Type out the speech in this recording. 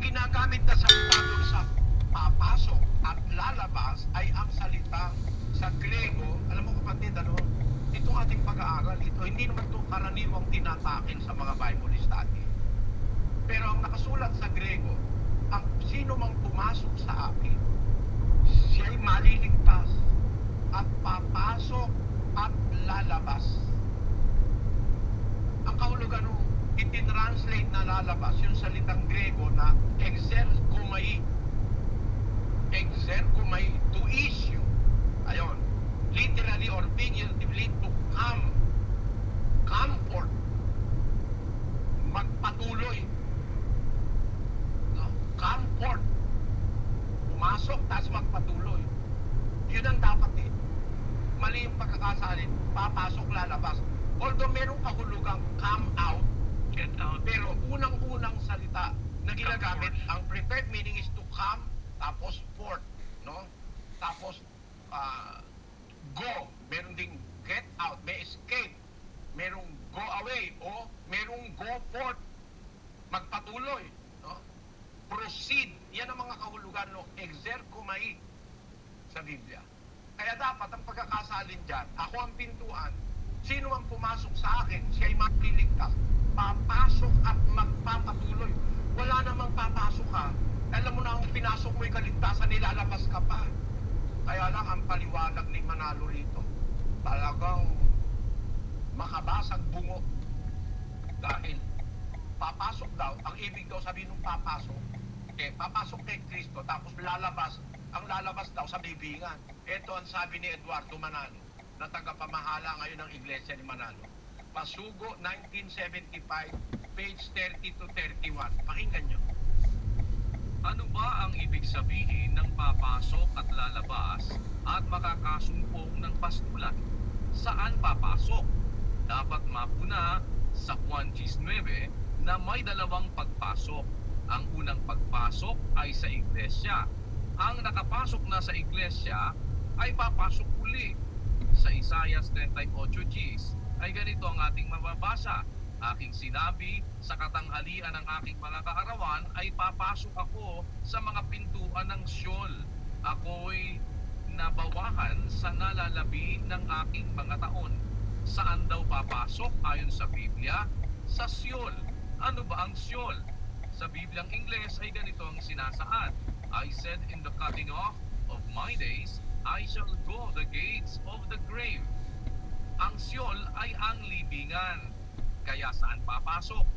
ginagamit na salita doon sa papasok at lalabas ay ang salitang sa Grego. Alam mo kapatid, itong ating pag-aaral, hindi naman ito karaniwang tinatakil sa mga Bible study. Pero ang nakasulat sa Grego, ang sino mang pumasok sa akin, siya'y maliligtas at papasok at lalabas. Ang kahulugan nung itinranslate na lalabas, yung salitang Grego na exergomai. Exergomai, to issue. Ayon. Literally or figuratively, to come. Comfort. Magpatuloy. No? Comfort. Pumasok, tapos magpatuloy. Yun ang dapat eh. Mali yung pagkakasalin, papasok, lalabas. Although merong kahulugang come out, get out, pero unang-unang salita na ginagamit, ang preferred meaning is to come, tapos forth, no? Tapos, go. Meron ding get out, may escape. Merong go away, o merong go forth. Magpatuloy, no? Proceed. Yan ang mga kahulugan ng exergomai sa Biblia. Kaya dapat ang pagkakasalin dyan, ako ang pintuan, sino ang pumasok sa akin, siya'y maliligtas. Papasok at magpapatuloy. Wala namang papasok ka. Alam mo na ang pinasok mo'y kaligtasan, nilalabas ka pa. Kaya lang ang paliwanag ni Manalo rito, talagang makabasag bungo. Dahil papasok daw, ang ibig daw sabihin ng papasok, papasok kay Kristo, tapos lalabas, ang lalabas daw sa bibingan. Ito ang sabi ni Eduardo Manalo, na tagapamahala ngayon ng Iglesia ni Manalo. Pasugo 1975, page 30 to 31. Pakinggan nyo. Ano ba ang ibig sabihin ng papasok at lalabas at makakasumpong ng pastulan? Saan papasok? Dapat mapuna sa Juan 19 na may dalawang pagpasok. Ang unang pagpasok ay sa iglesia. Ang nakapasok na sa iglesia ay papasok uli. Sa Isaias 38:10 ay ganito ang ating mababasa. Aking sinabi, sa katanghalian ng aking mga kaarawan ay papasok ako sa mga pintuan ng Siol. Ako'y nabawahan sa nalalabi ng aking mga taon. Saan daw papasok ayon sa Biblia? Sa Siol. Ano ba ang Siol? Sa Bibliang Ingles ay ganito ang sinasaad. I said in the cutting off of my days, I shall go the gates of the grave. Ang Siol ay ang libingan. Kaya saan papasok?